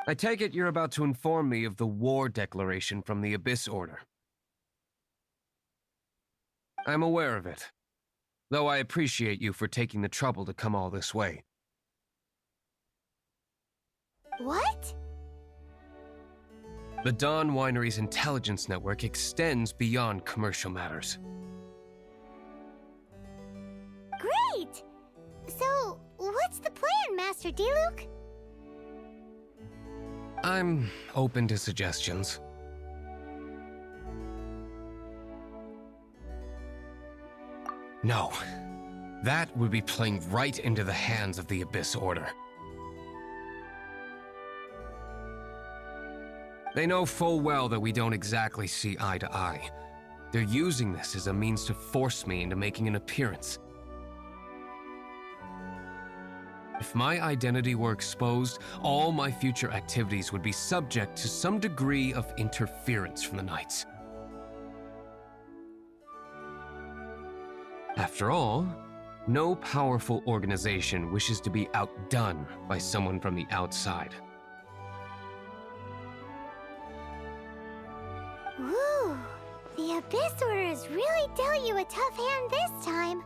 I take it you're about to inform me of the war declaration from the Abyss Order. I'm aware of it, though I appreciate you for taking the trouble to come all this way. What? The Dawn Winery's intelligence network extends beyond commercial matters. Great! So, what's the plan, Master Diluc? I'm open to suggestions. No. That would be playing right into the hands of the Abyss Order. They know full well that we don't exactly see eye to eye. They're using this as a means to force me into making an appearance. If my identity were exposed, all my future activities would be subject to some degree of interference from the Knights. After all, no powerful organization wishes to be outdone by someone from the outside. Woo! The Abyss Order has really dealt you a tough hand this time.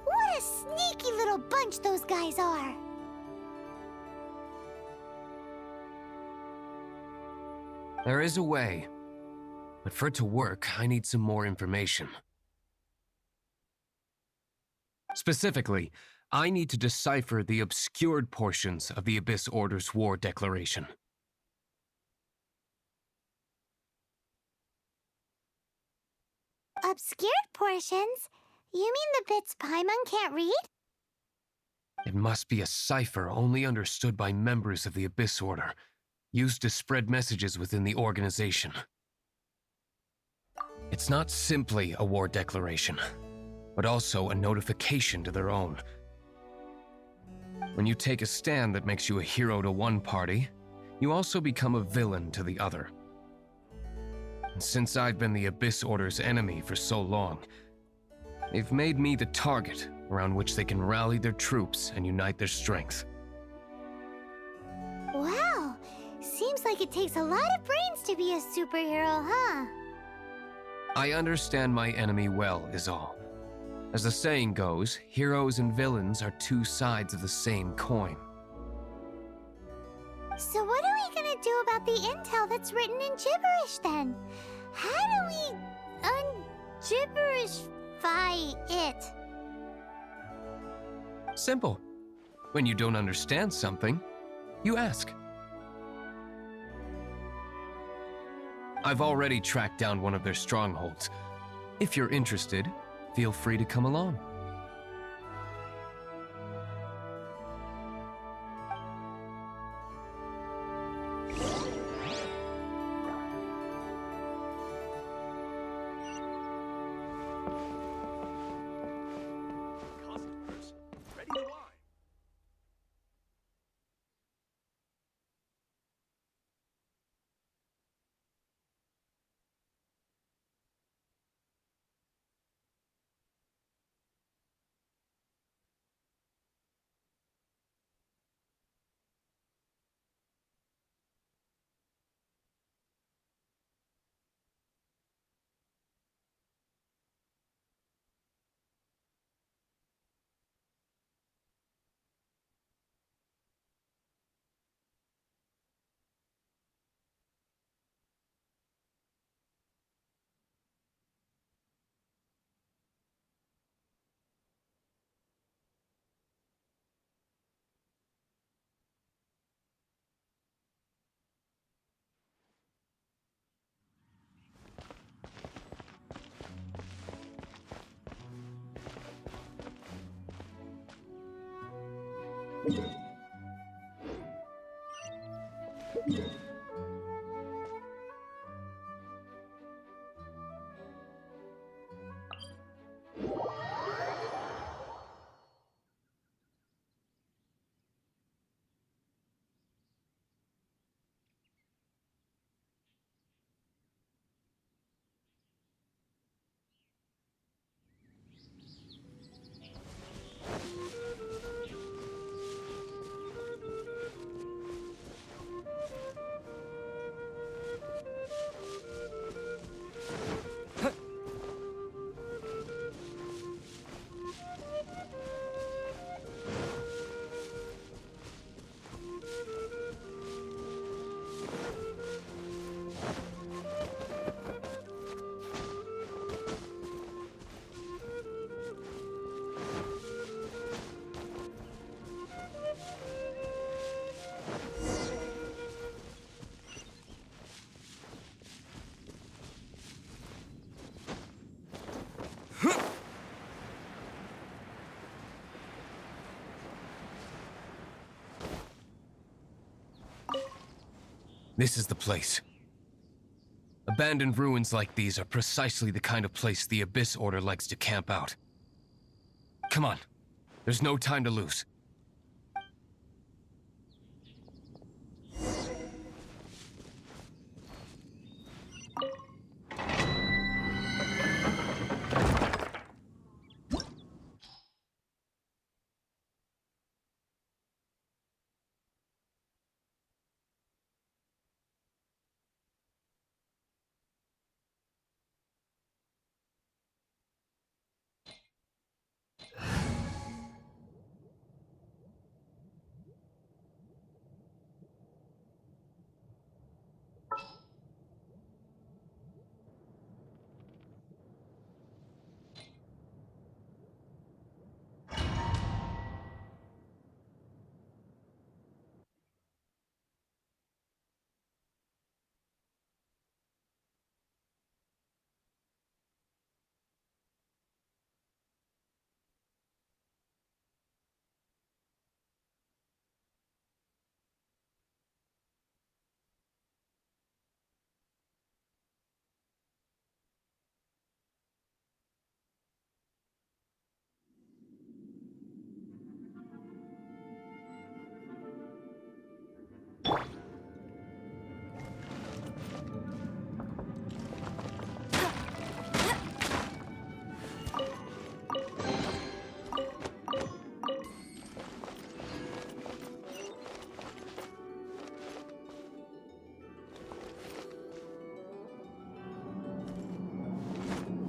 What a sneaky little bunch those guys are! There is a way, but for it to work, I need some more information. Specifically, I need to decipher the obscured portions of the Abyss Order's war declaration. Obscured portions? You mean the bits Paimon can't read? It must be a cipher only understood by members of the Abyss Order, used to spread messages within the organization. It's not simply a war declaration, but also a notification to their own. When you take a stand that makes you a hero to one party, you also become a villain to the other. And since I've been the Abyss Order's enemy for so long, they've made me the target around which they can rally their troops and unite their strength. Wow! Seems like it takes a lot of brains to be a superhero, huh? I understand my enemy well, is all. As the saying goes, heroes and villains are two sides of the same coin. So what are we gonna do about the intel that's written in gibberish then? How do we un-gibberishify it? Simple. When you don't understand something, you ask. I've already tracked down one of their strongholds. If you're interested, feel free to come along. Customers, ready to wine. This is the place. Abandoned ruins like these are precisely the kind of place the Abyss Order likes to camp out. Come on. There's no time to lose.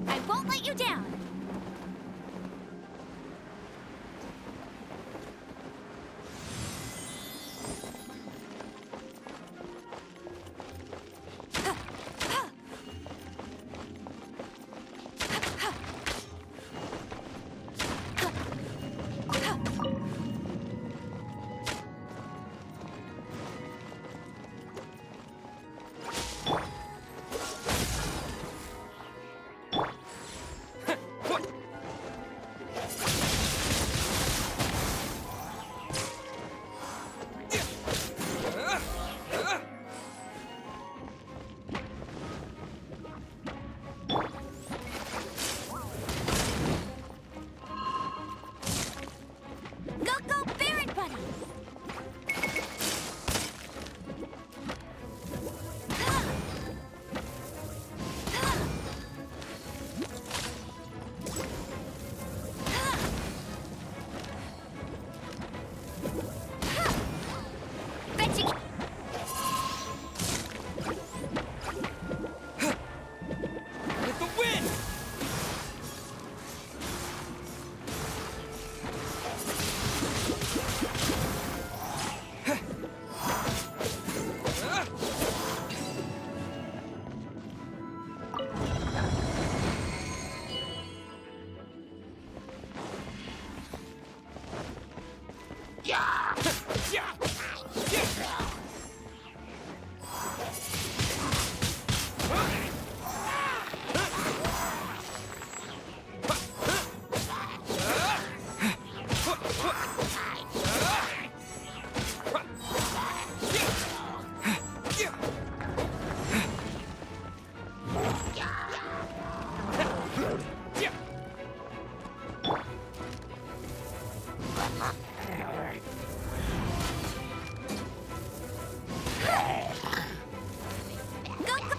I won't let you down.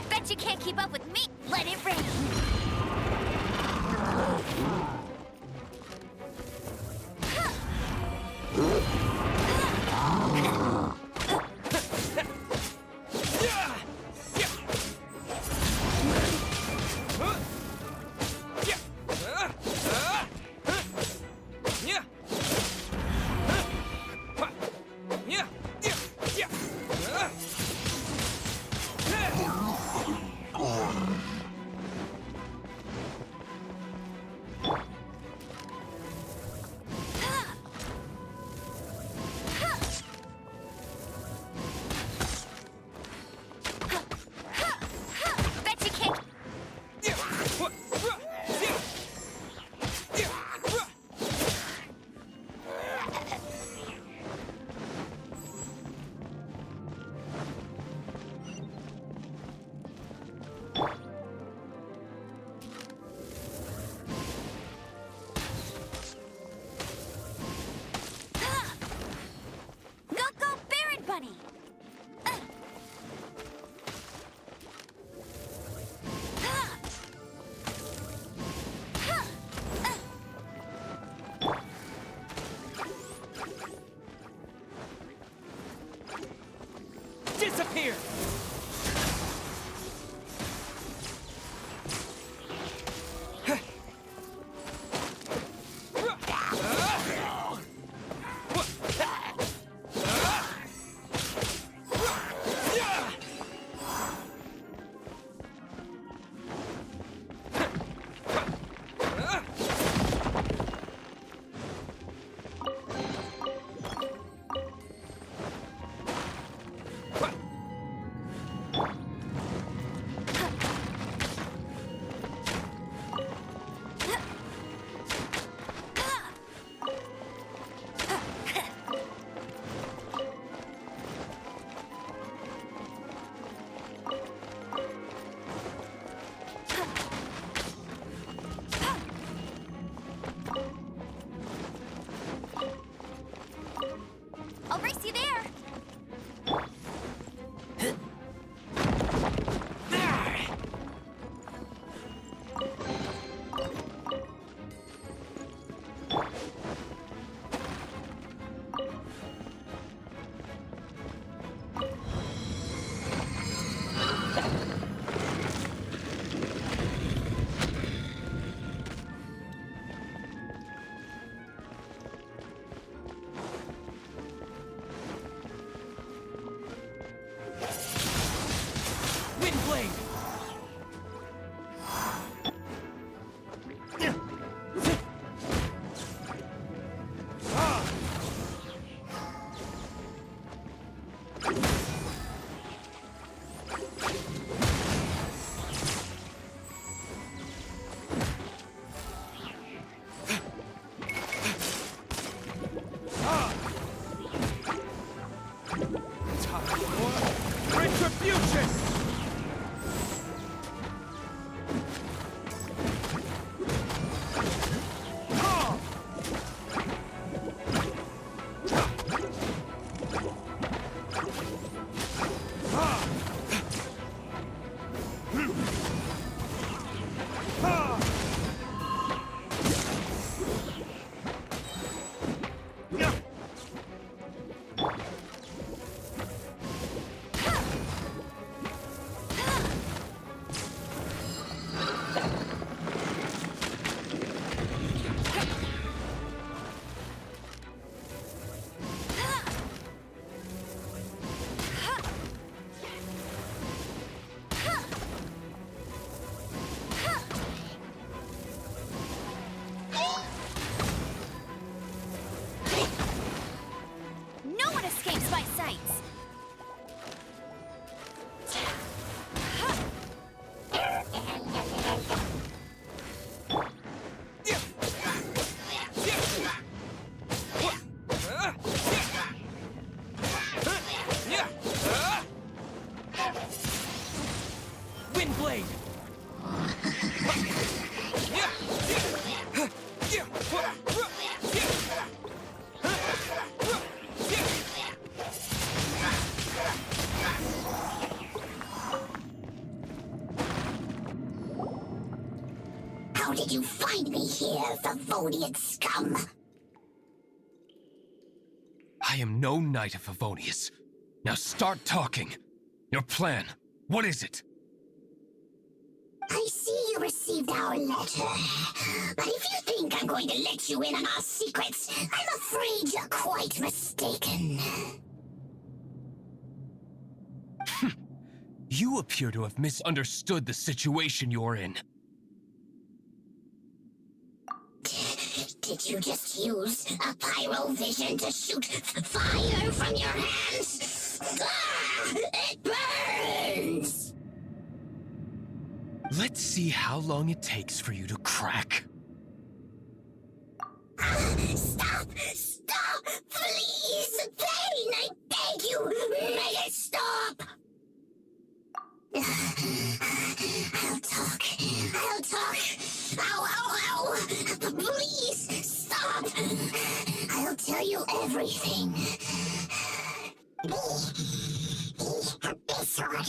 Bet you can't keep up with me. Let it rain. blade! Retribution! No one escapes my sights! Wind blade! How did you find me here, Favonian scum? I am no knight of Favonius. Now start talking. Your plan, what is it? I see you received our letter. But if you think I'm going to let you in on our secrets, I'm afraid you're quite mistaken. You appear to have misunderstood the situation you're in. Did you just use a pyrovision to shoot fire from your hands? Ah, it burns! Let's see how long it takes for you to crack. Stop! Stop! Please! Pain! I beg you! Make it stop! I'll talk. I'll talk. Ow, ow, ow! Please, stop! I'll tell you everything. The Abyss Order.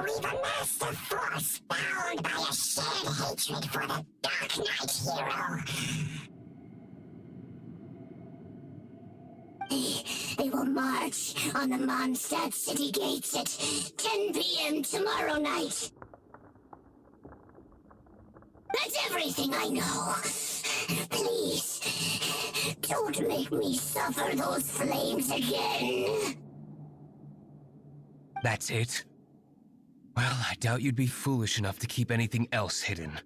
We've amassed a force bound by a shared hatred for the Dark Knight hero. They will march on the Mondstadt city gates at 10 p.m. tomorrow night. That's everything I know. Please, don't make me suffer those flames again. That's it? Well, I doubt you'd be foolish enough to keep anything else hidden.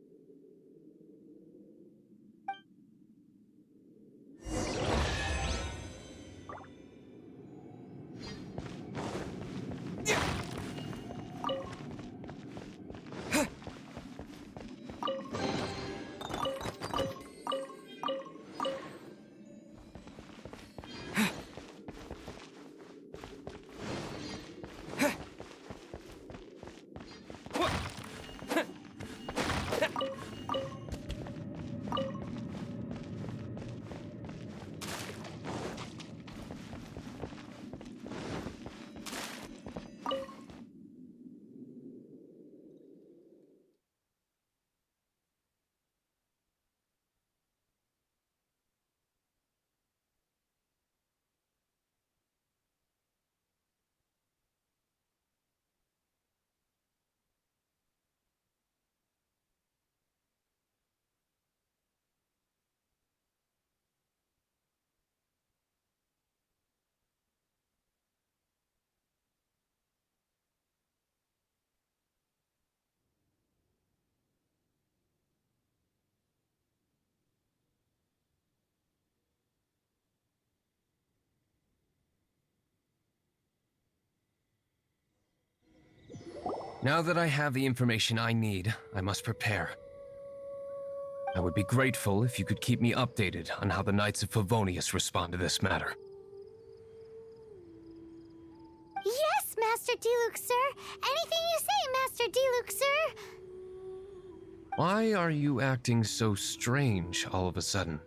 Now that I have the information I need, I must prepare. I would be grateful if you could keep me updated on how the Knights of Favonius respond to this matter. Yes, Master Diluc, sir. Anything you say, Master Diluc, sir. Why are you acting so strange all of a sudden?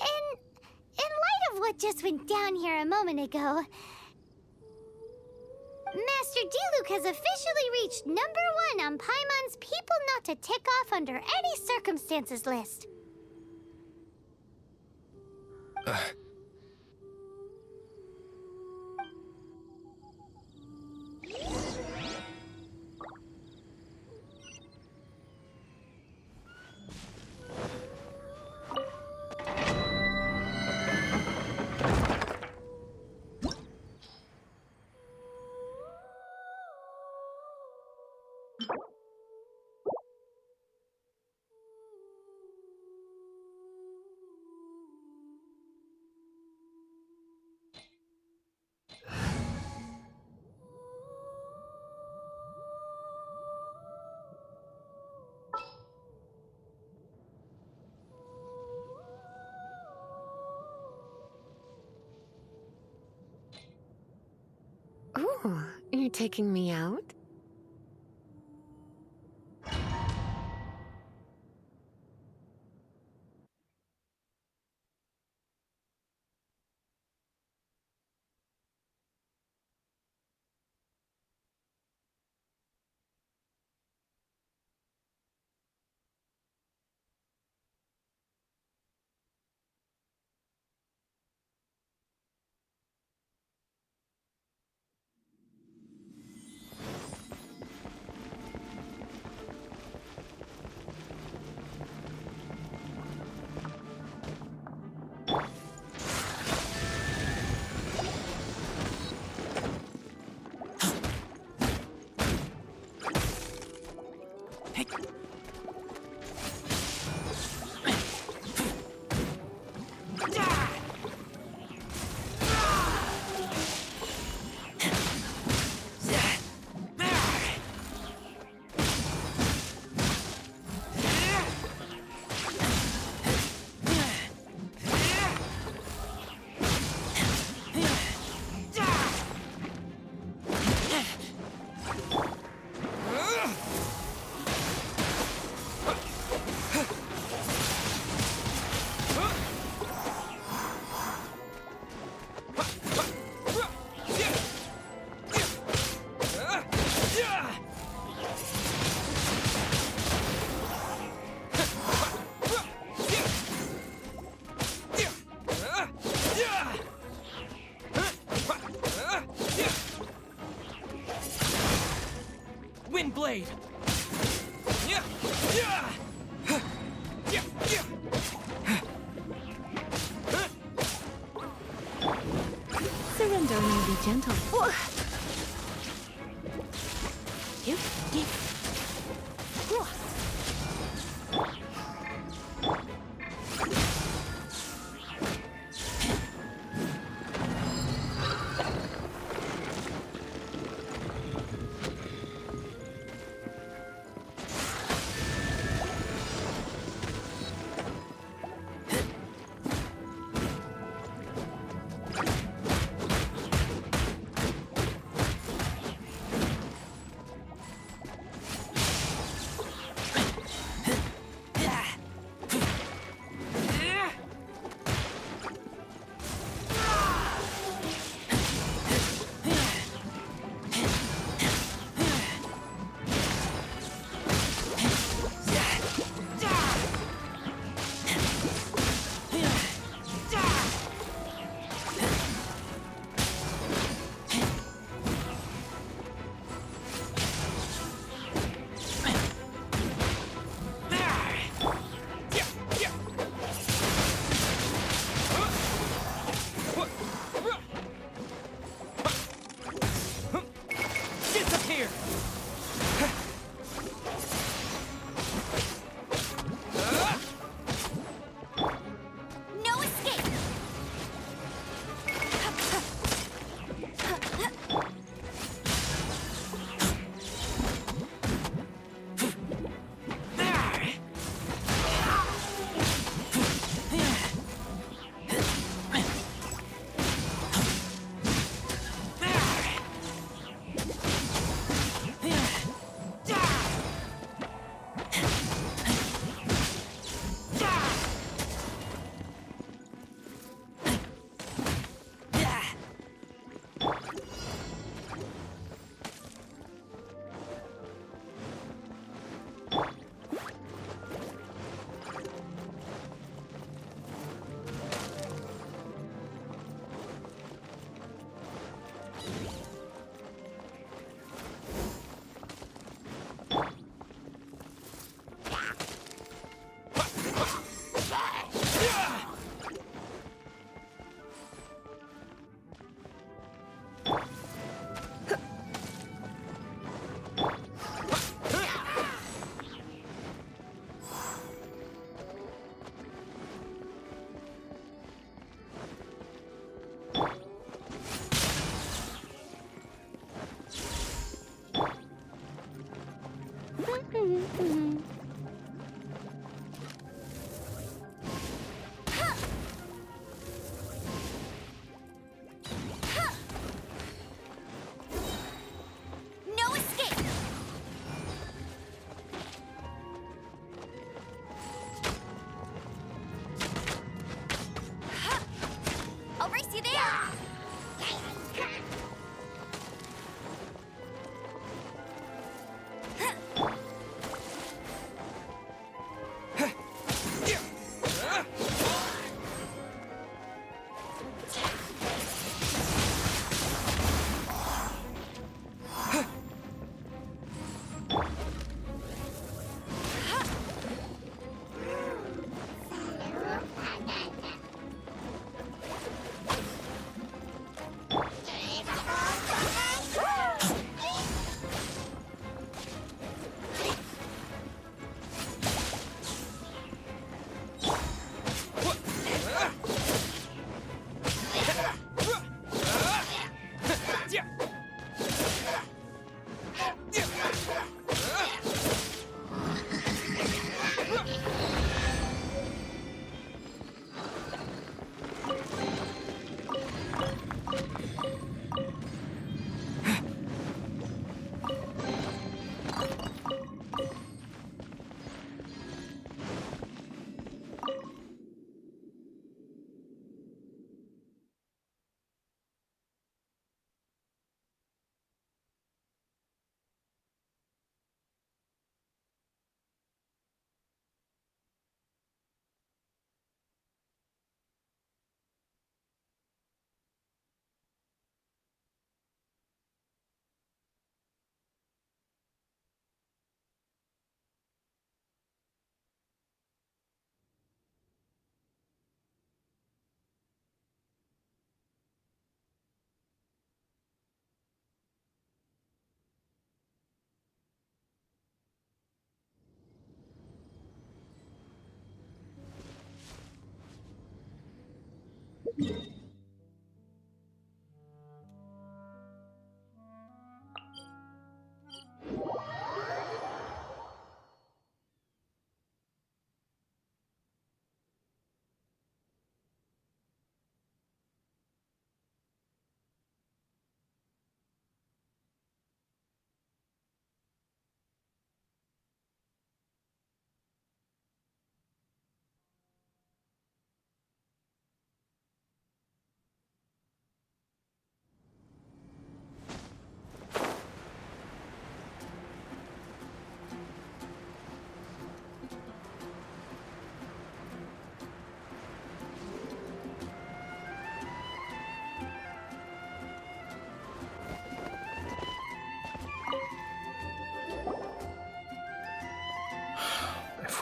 In light of what just went down here a moment ago, Master Diluc has officially reached #1 on Paimon's people not to tick off under any circumstances list. Oh, you're taking me out? Blade. Surrender may be gentle.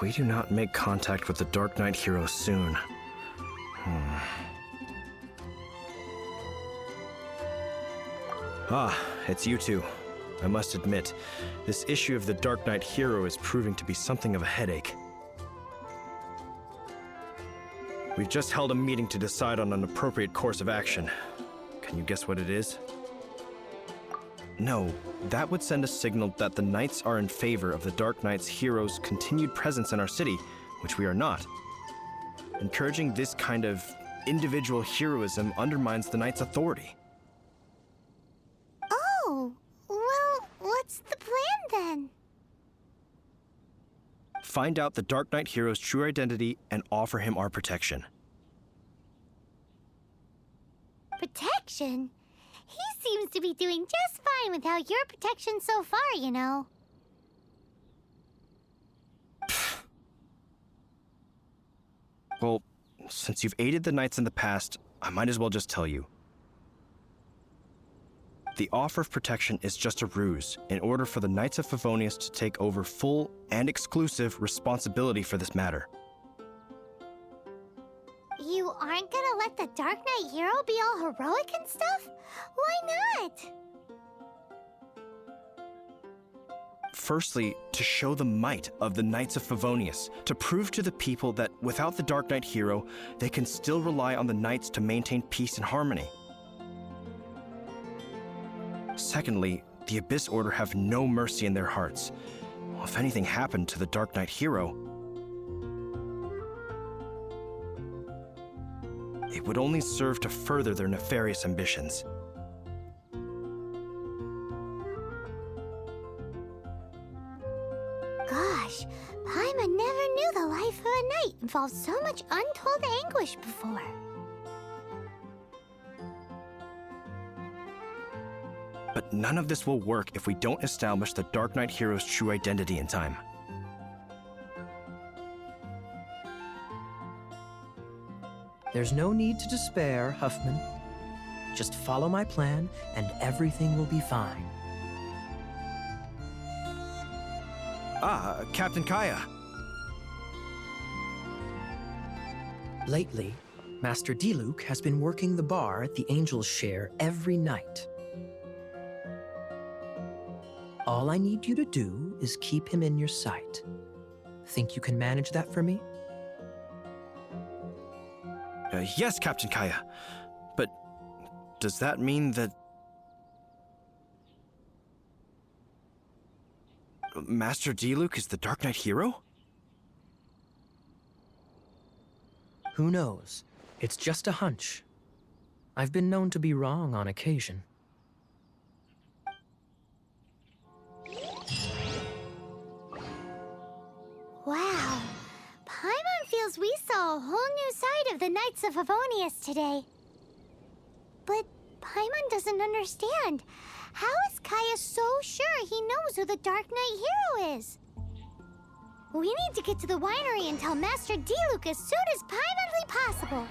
If we do not make contact with the Dark Knight hero soon... Ah, it's you two. I must admit, this issue of the Dark Knight hero is proving to be something of a headache. We've just held a meeting to decide on an appropriate course of action. Can you guess what it is? No, that would send a signal that the Knights are in favor of the Dark Knight's hero's continued presence in our city, which we are not. Encouraging this kind of individual heroism undermines the Knight's authority. Oh, well, what's the plan then? Find out the Dark Knight hero's true identity and offer him our protection. Protection? He seems to be doing just fine without your protection so far, you know. Well, since you've aided the Knights in the past, I might as well just tell you. The offer of protection is just a ruse in order for the Knights of Favonius to take over full and exclusive responsibility for this matter. You aren't gonna let the Dark Knight hero be all heroic and stuff? Why not? Firstly, to show the might of the Knights of Favonius, to prove to the people that without the Dark Knight hero, they can still rely on the Knights to maintain peace and harmony. Secondly, the Abyss Order have no mercy in their hearts. Well, if anything happened to the Dark Knight hero, it would only serve to further their nefarious ambitions. Gosh, Paimon never knew the life of a knight involved so much untold anguish before. But none of this will work if we don't establish the Dark Knight hero's true identity in time. There's no need to despair, Huffman. Just follow my plan, and everything will be fine. Ah, Captain Kaya. Lately, Master Diluc has been working the bar at the Angel's Share every night. All I need you to do is keep him in your sight. Think you can manage that for me? Yes, Captain Kaya. But does that mean that Master Diluc is the Dark Knight hero? Who knows? It's just a hunch. I've been known to be wrong on occasion. Wow, Paimon feels we saw a whole new side of the Knights of Favonius today. But Paimon doesn't understand. How is Kaya so sure he knows who the Dark Knight hero is? We need to get to the winery and tell Master Diluc as soon as Paimonly possible.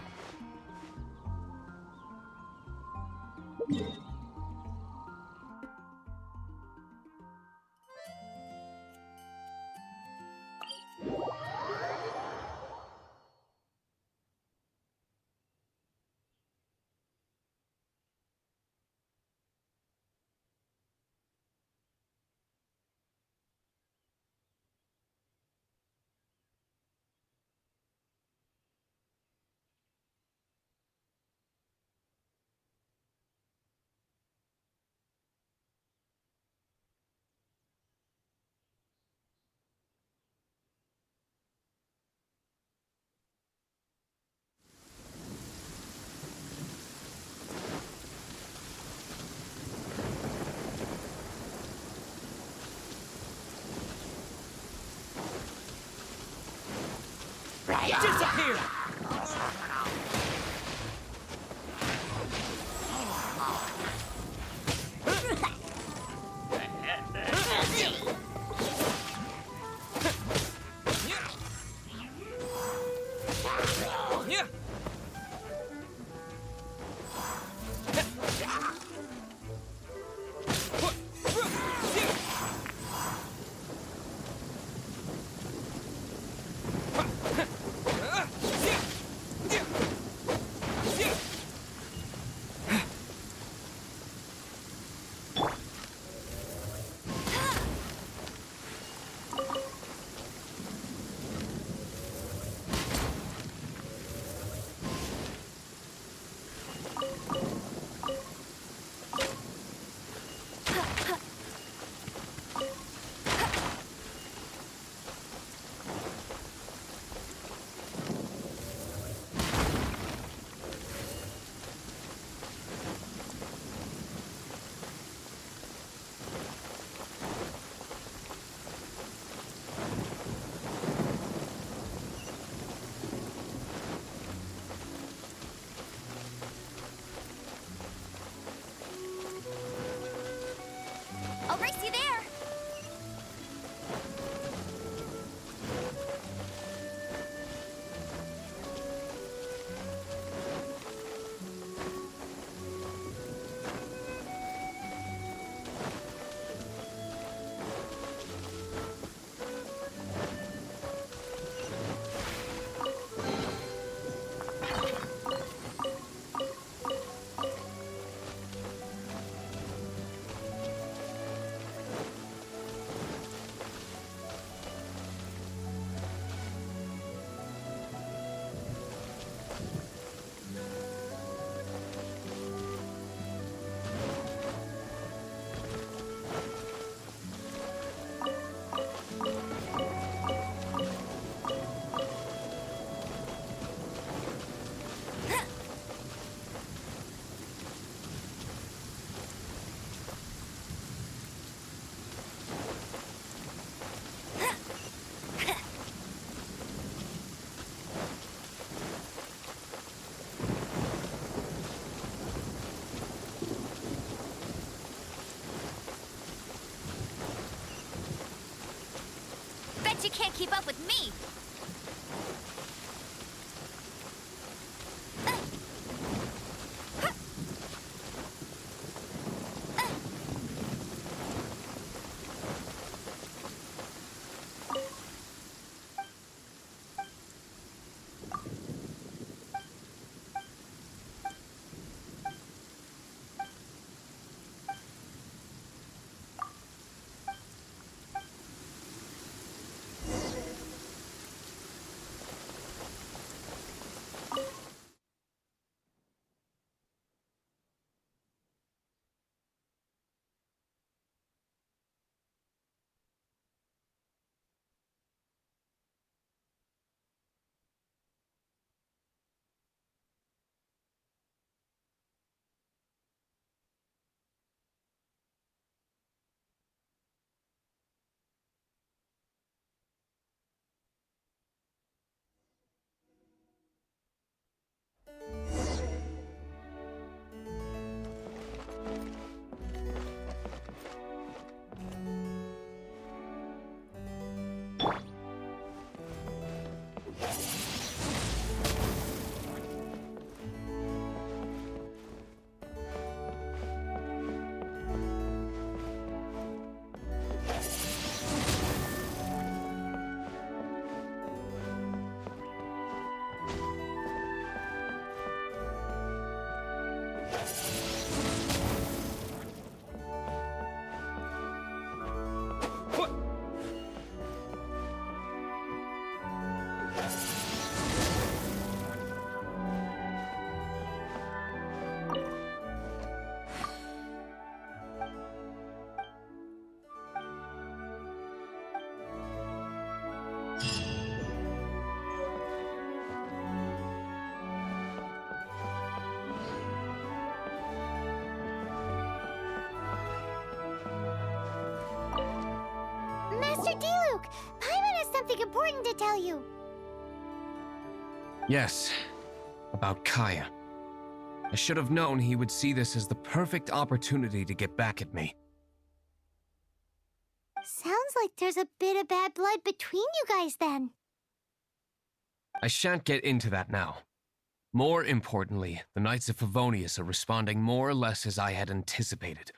race you there! Bet you can't keep up with me! Master Diluc, Paimon has something important to tell you. Yes, about Kaya. I should have known he would see this as the perfect opportunity to get back at me. Sounds like there's a bit of bad blood between you guys then. I shan't get into that now. More importantly, the Knights of Favonius are responding more or less as I had anticipated.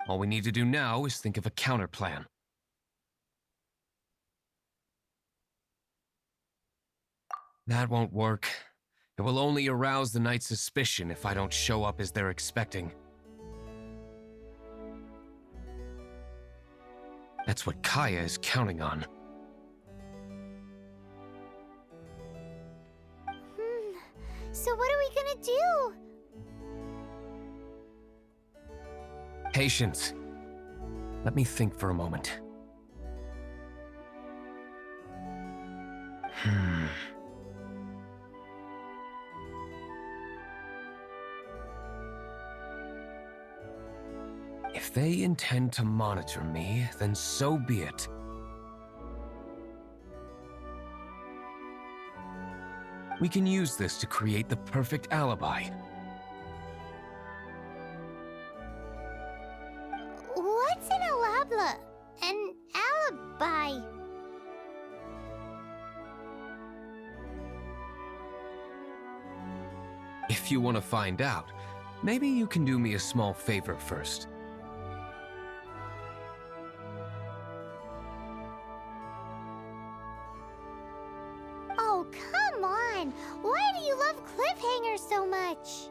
All we need to do now is think of a counterplan. That won't work. It will only arouse the Knights' suspicion if I don't show up as they're expecting. That's what Kaya is counting on. So what are we gonna do? Patience. Let me think for a moment. If they intend to monitor me, then so be it. We can use this to create the perfect alibi. What's an alabla? An alibi? If you want to find out, maybe you can do me a small favor first. Oh, come on! Why do you love cliffhangers so much?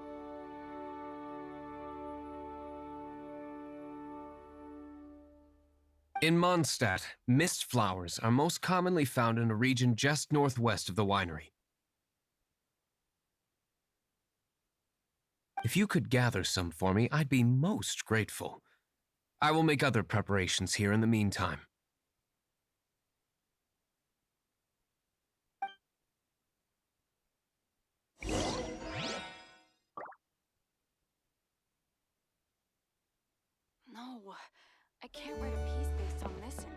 In Mondstadt, mist flowers are most commonly found in a region just northwest of the winery. If you could gather some for me, I'd be most grateful. I will make other preparations here in the meantime. No, I can't write a piece based on this info.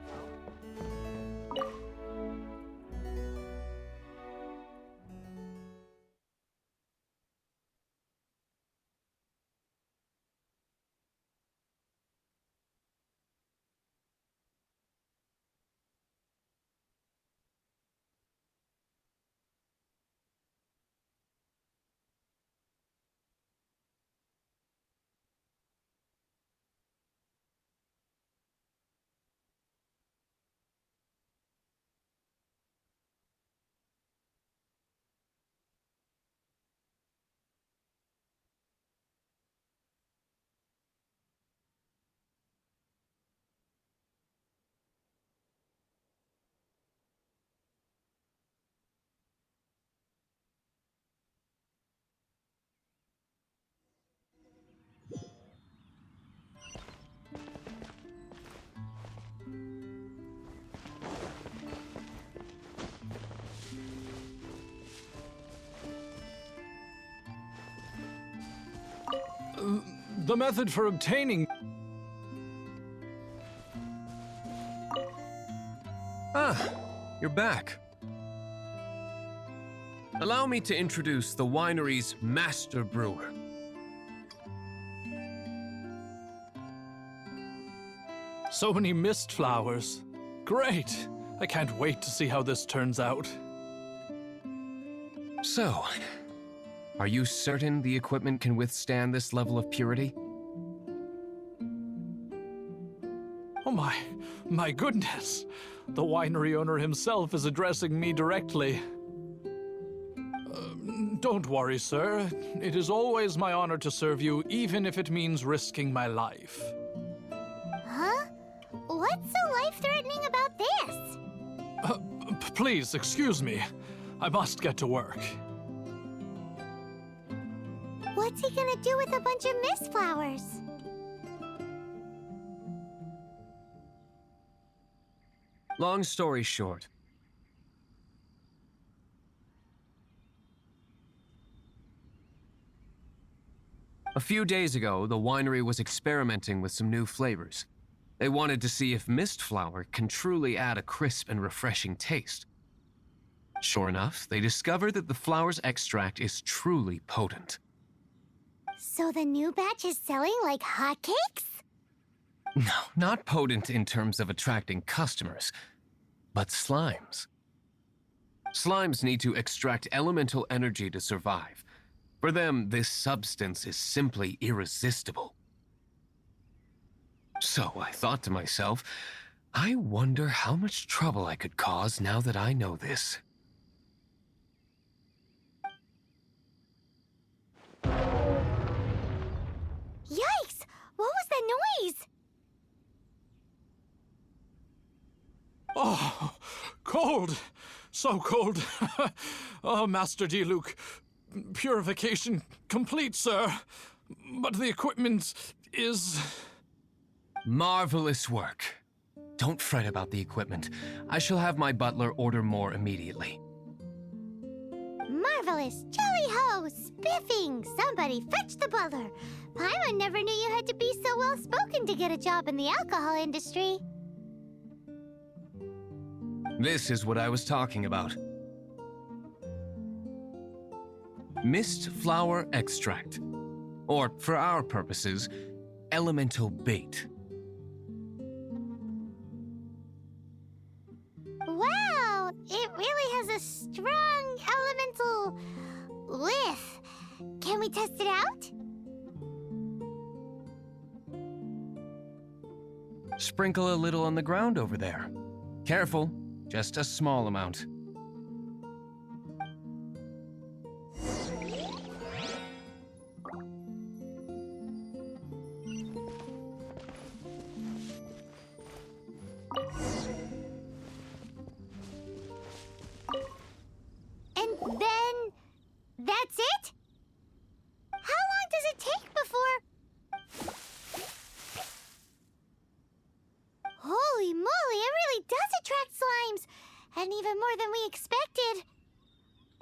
The method for obtaining... Ah, you're back. Allow me to introduce the winery's master brewer. So many mist flowers. Great! I can't wait to see how this turns out. So, are you certain the equipment can withstand this level of purity? Oh my goodness! The winery owner himself is addressing me directly. Don't worry, sir. It is always my honor to serve you, even if it means risking my life. Huh? What's so life-threatening about this? Please, excuse me. I must get to work. What's he gonna do with a bunch of mist flowers? Long story short, a few days ago, the winery was experimenting with some new flavors. They wanted to see if mist flower can truly add a crisp and refreshing taste. Sure enough, they discovered that the flower's extract is truly potent. So the new batch is selling like hotcakes? No, not potent in terms of attracting customers, but slimes. Slimes need to extract elemental energy to survive. For them, this substance is simply irresistible. So I thought to myself, I wonder how much trouble I could cause now that I know this. Yikes! What was that noise? Oh, cold! So cold! Oh, Master Diluc, purification complete, sir. But the equipment is... Marvelous work. Don't fret about the equipment. I shall have my butler order more immediately. Marvelous! Jolly-ho! Spiffing! Somebody fetch the butler! Paimon never knew you had to be so well-spoken to get a job in the alcohol industry. This is what I was talking about. Mist flower extract. Or, for our purposes, elemental bait. we test it out? Sprinkle a little on the ground over there. Careful, just a small amount. And then... that's it? How long does it take before... Holy moly, it really does attract slimes! And even more than we expected.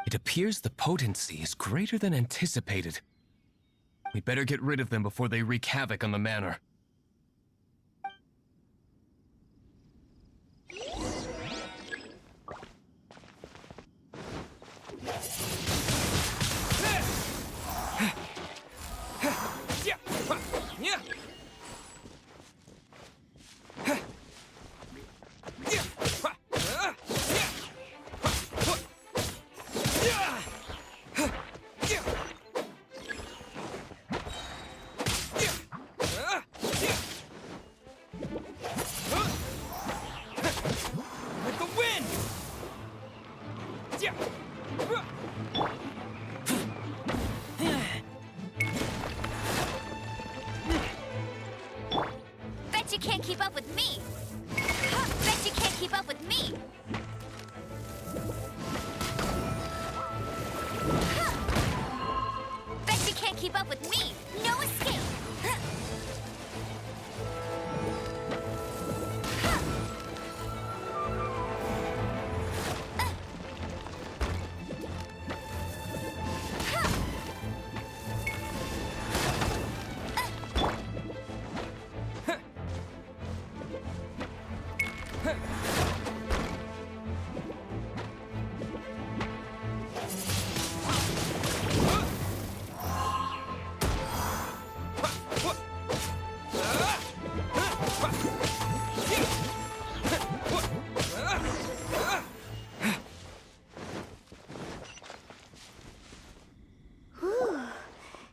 It appears the potency is greater than anticipated. We'd better get rid of them before they wreak havoc on the manor. Bet you can't keep up with me! Bet you can't keep up with me! Bet you can't keep up with me! No escape!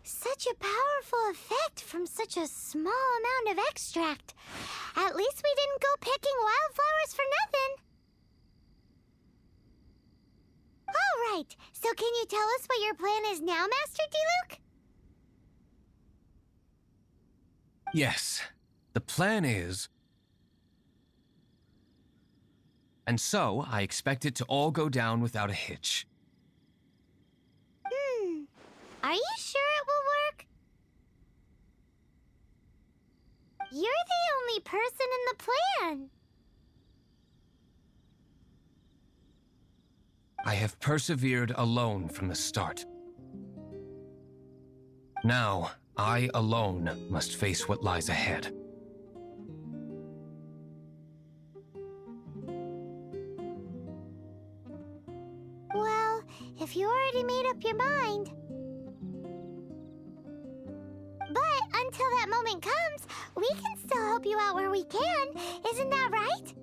Such a powerful effect from such a small amount of extract. At least we didn't go picking wildflowers for nothing. All right, so can you tell us what your plan is now, Master Diluc? Yes, the plan is... And so, I expect it to all go down without a hitch. Are you sure it will work? You're the only person in the plan. I have persevered alone from the start. Now, I alone must face what lies ahead. Well, if you already made up your mind... But until that moment comes, we can still help you out where we can. Isn't that right?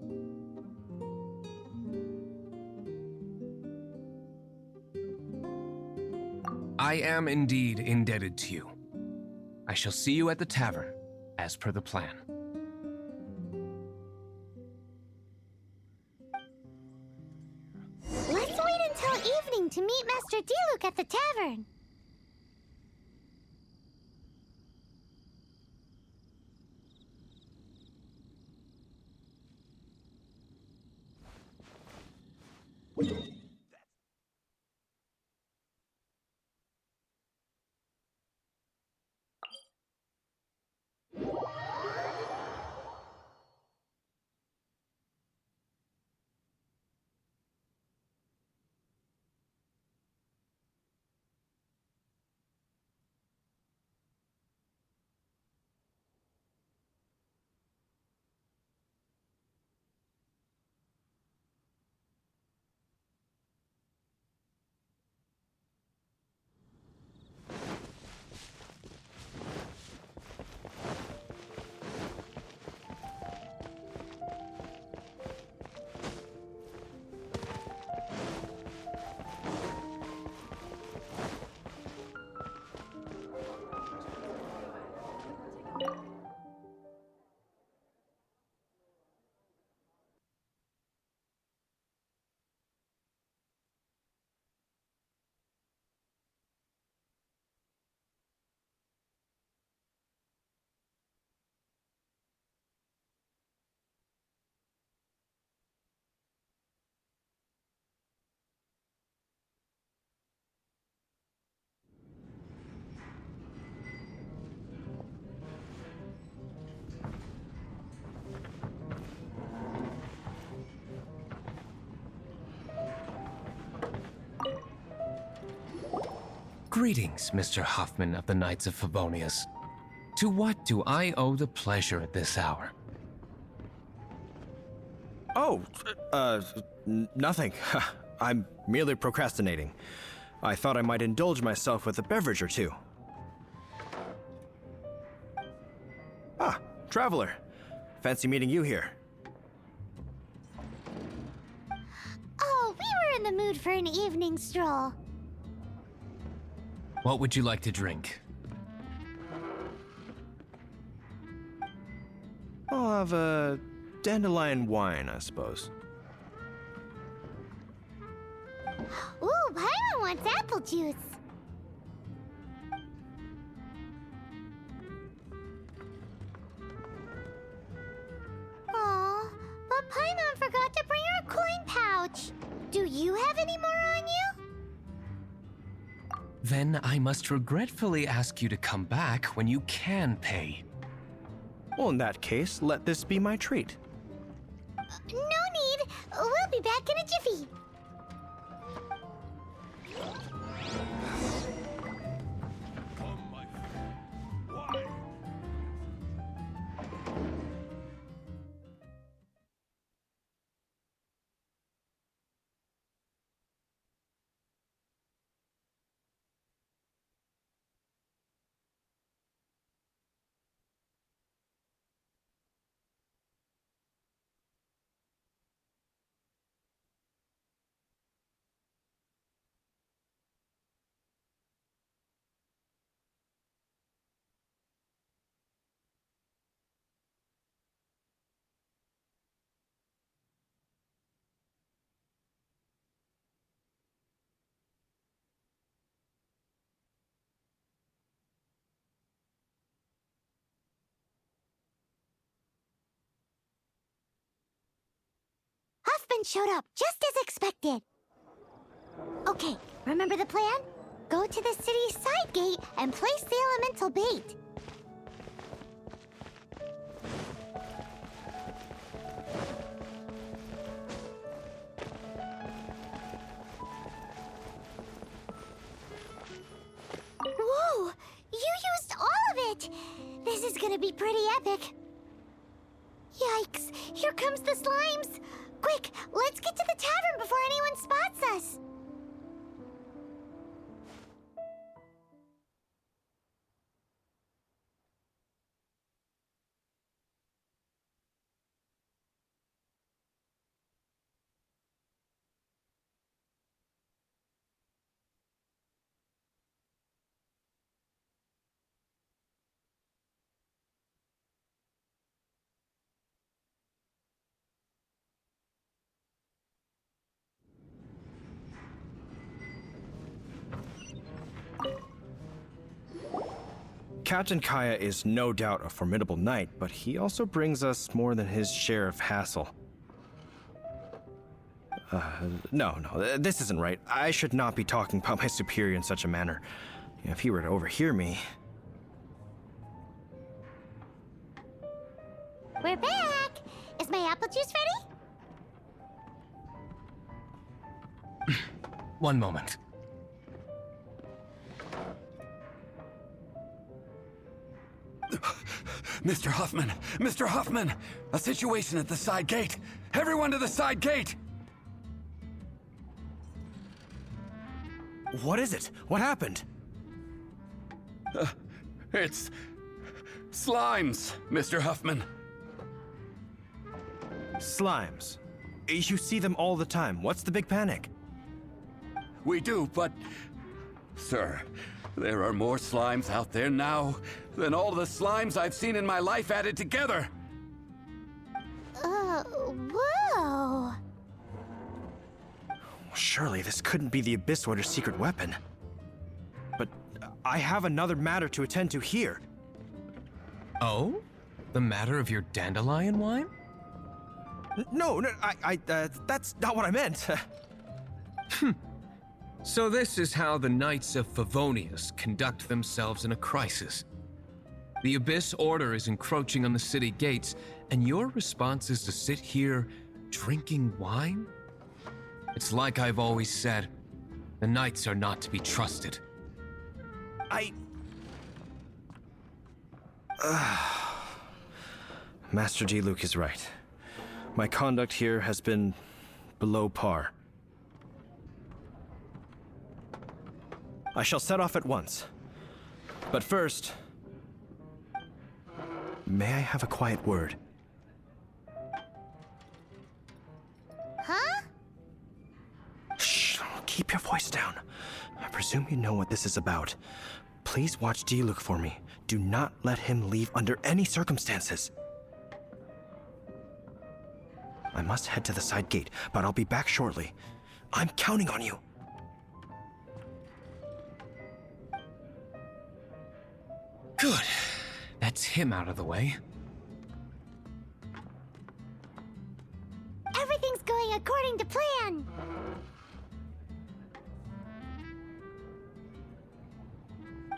I am indeed indebted to you. I shall see you at the tavern, as per the plan. Let's wait until evening to meet Master Diluc at the tavern. Greetings, Mr. Huffman of the Knights of Favonius. To what do I owe the pleasure at this hour? Oh, nothing. I'm merely procrastinating. I thought I might indulge myself with a beverage or two. Ah, traveler. Fancy meeting you here. Oh, we were in the mood for an evening stroll. What would you like to drink? I'll have a dandelion wine, I suppose. Ooh, Paimon wants apple juice. Aw, but Paimon forgot to bring her coin pouch. Do you have any more on you? Then I must regretfully ask you to come back when you can pay. Well, in that case, let this be my treat. No need. We'll be back in a jiffy. Huffman showed up, just as expected. Okay, remember the plan? Go to the city's side gate and place the elemental bait. Whoa! You used all of it! This is gonna be pretty epic. Yikes! Here comes the slimes! Quick, let's get to the tavern before anyone spots us! Captain Kaya is no doubt a formidable knight, but he also brings us more than his share of hassle. No, this isn't right. I should not be talking about my superior in such a manner. If he were to overhear me... We're back! Is my apple juice ready? One moment. Mr. Huffman! Mr. Huffman! A situation at the side gate! Everyone to the side gate! What is it? What happened? It's... slimes, Mr. Huffman. Slimes. You see them all the time. What's the big panic? We do, but... Sir, there are more slimes out there now than all the slimes I've seen in my life added together. Whoa! Surely this couldn't be the Abyss Warder's secret weapon. But I have another matter to attend to here. Oh? The matter of your dandelion wine? No, that's not what I meant. So this is how the Knights of Favonius conduct themselves in a crisis. The Abyss Order is encroaching on the city gates, and your response is to sit here drinking wine? It's like I've always said, the Knights are not to be trusted. Master Diluc is right. My conduct here has been below par. I shall set off at once. But first, may I have a quiet word? Huh? Shh, keep your voice down. I presume you know what this is about. Please watch Diluc for me. Do not let him leave under any circumstances. I must head to the side gate, but I'll be back shortly. I'm counting on you. Good. That's him out of the way. Everything's going according to plan.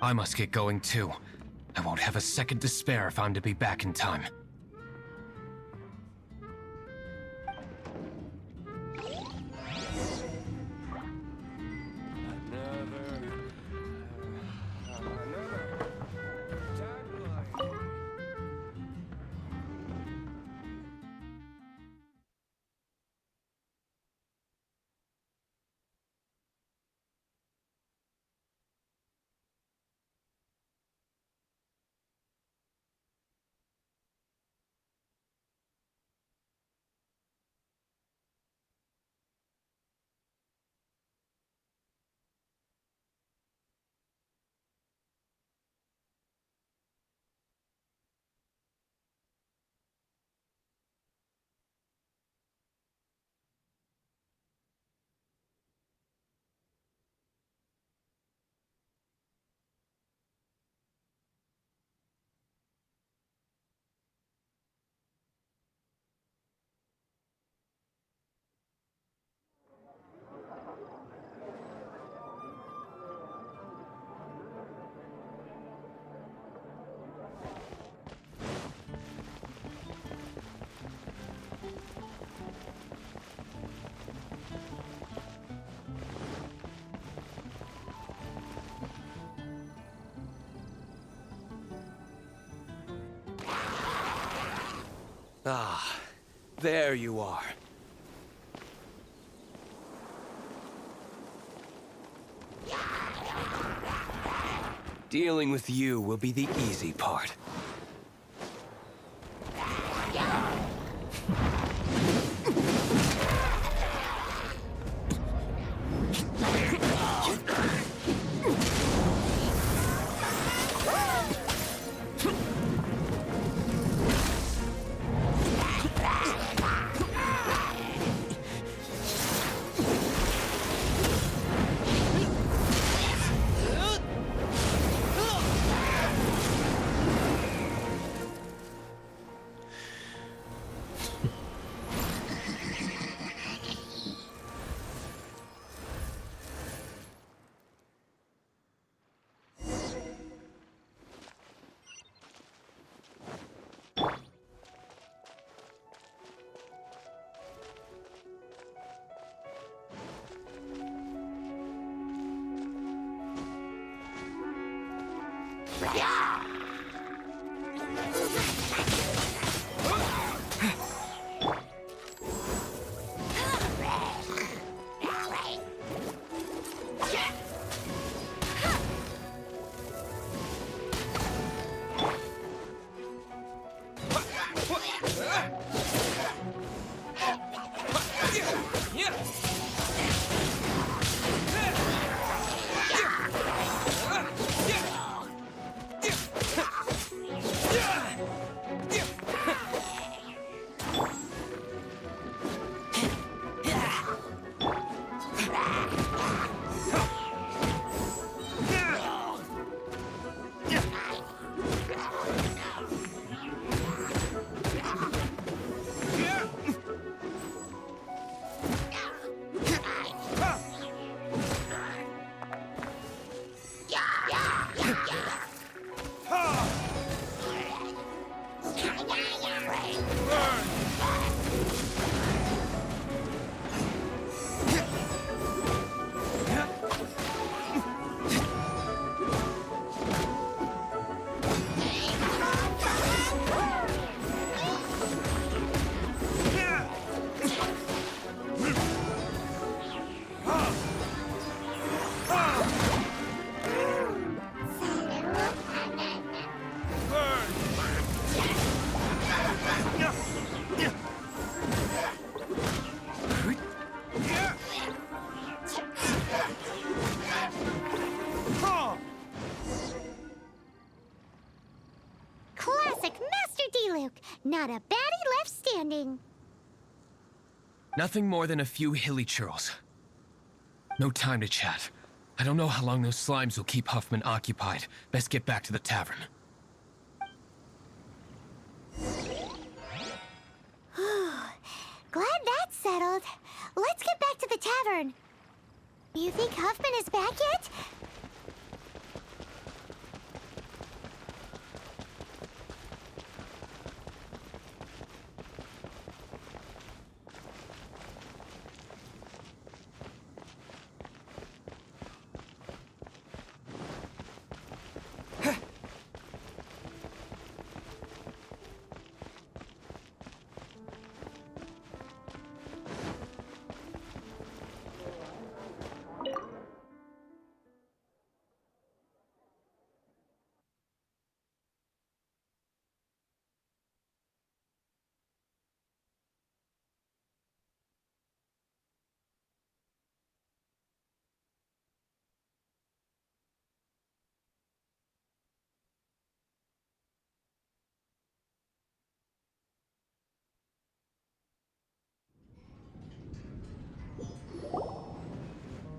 I must get going too. I won't have a second to spare if I'm to be back in time. Ah, there you are. Dealing with you will be the easy part. Classic Master D-Luke. Not a baddie left standing. Nothing more than a few hilly churls. No time to chat. I don't know how long those slimes will keep Huffman occupied. Best get back to the tavern. Glad that's settled. Let's get back to the tavern. You think Huffman is back yet?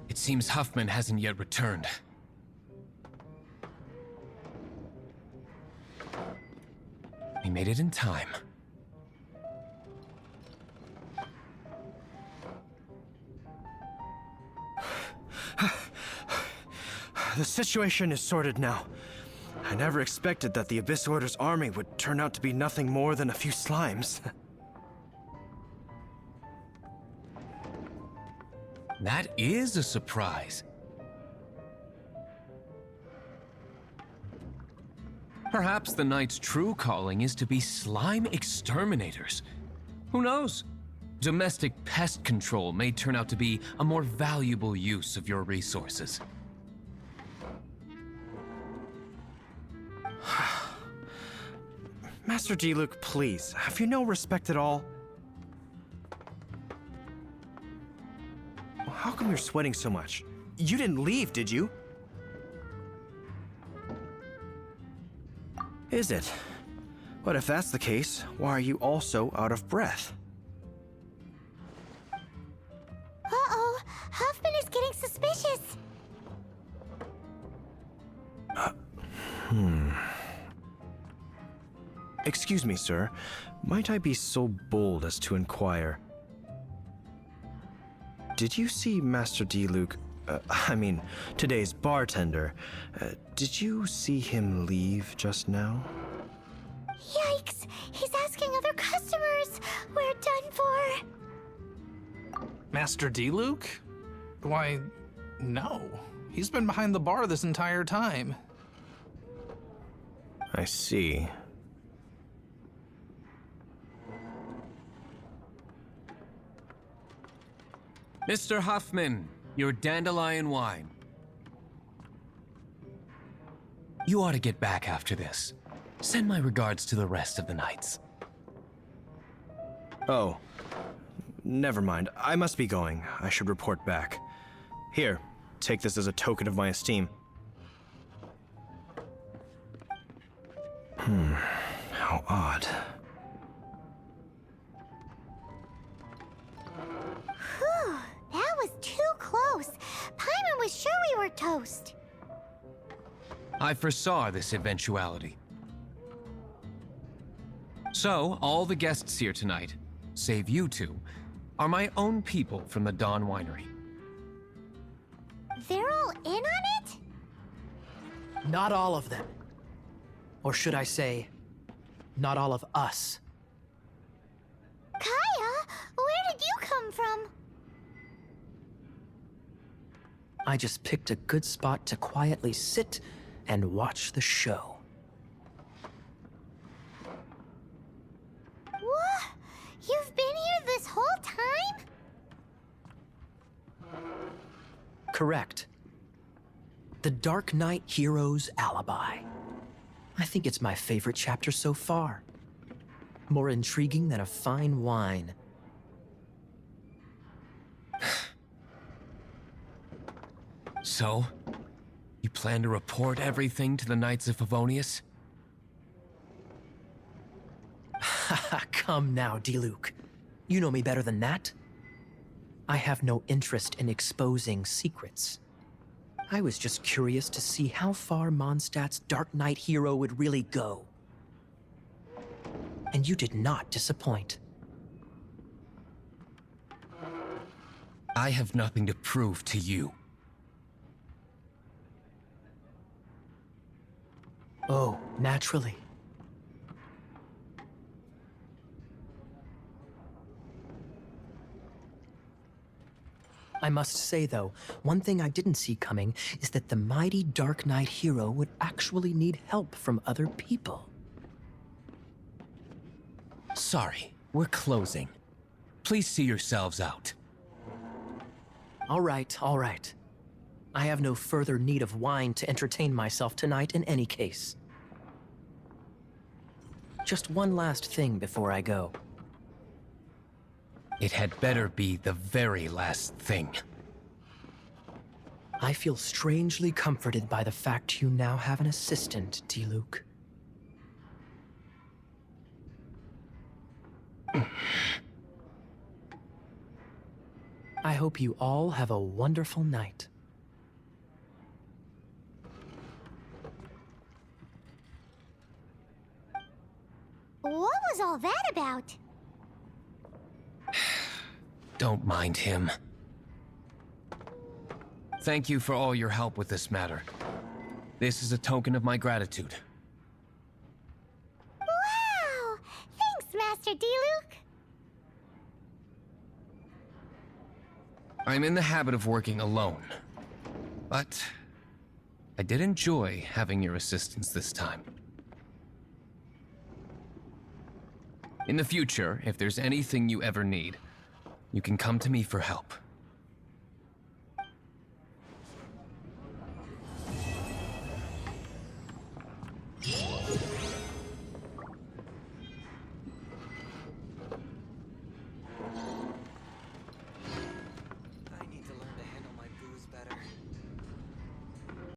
It seems Huffman hasn't yet returned. We made it in time. The situation is sorted now. I never expected that the Abyss Order's army would turn out to be nothing more than a few slimes. That is a surprise. Perhaps the Knight's true calling is to be slime exterminators. Who knows? Domestic pest control may turn out to be a more valuable use of your resources. Master D-Luke, please, have you no respect at all? How come you're sweating so much? You didn't leave, did you? Is it? But if that's the case, why are you also out of breath? Uh-oh, Huffman is getting suspicious. Excuse me, sir. Might I be so bold as to inquire? Did you see Master D-Luke, today's bartender, did you see him leave just now? Yikes! He's asking other customers. We're done for. Master D-Luke? Why, no. He's been behind the bar this entire time. I see. Mr. Huffman, your dandelion wine. You ought to get back after this. Send my regards to the rest of the knights. Oh. Never mind. I must be going. I should report back. Here, take this as a token of my esteem. How odd. Whew, that was too close. Paimon was sure we were toast. I foresaw this eventuality. So, all the guests here tonight, save you two, are my own people from the Dawn Winery. They're all in on it? Not all of them. Or should I say, not all of us. Kaya, where did you come from? I just picked a good spot to quietly sit and watch the show. What? You've been here this whole time? Correct. The Dark Knight Hero's Alibi. I think it's my favorite chapter so far. More intriguing than a fine wine. So, you plan to report everything to the Knights of Favonius? Haha, come now, Diluc. You know me better than that. I have no interest in exposing secrets. I was just curious to see how far Mondstadt's Dark Knight hero would really go. And you did not disappoint. I have nothing to prove to you. Oh, naturally. I must say, though, one thing I didn't see coming is that the mighty Dark Knight hero would actually need help from other people. Sorry, we're closing. Please see yourselves out. All right, all right. I have no further need of wine to entertain myself tonight in any case. Just one last thing before I go. It had better be the very last thing. I feel strangely comforted by the fact you now have an assistant, Diluc. I hope you all have a wonderful night. What was all that about? Don't mind him. Thank you for all your help with this matter. This is a token of my gratitude. Wow! Thanks, Master Diluc! I'm in the habit of working alone, but I did enjoy having your assistance this time. In the future, if there's anything you ever need, you can come to me for help.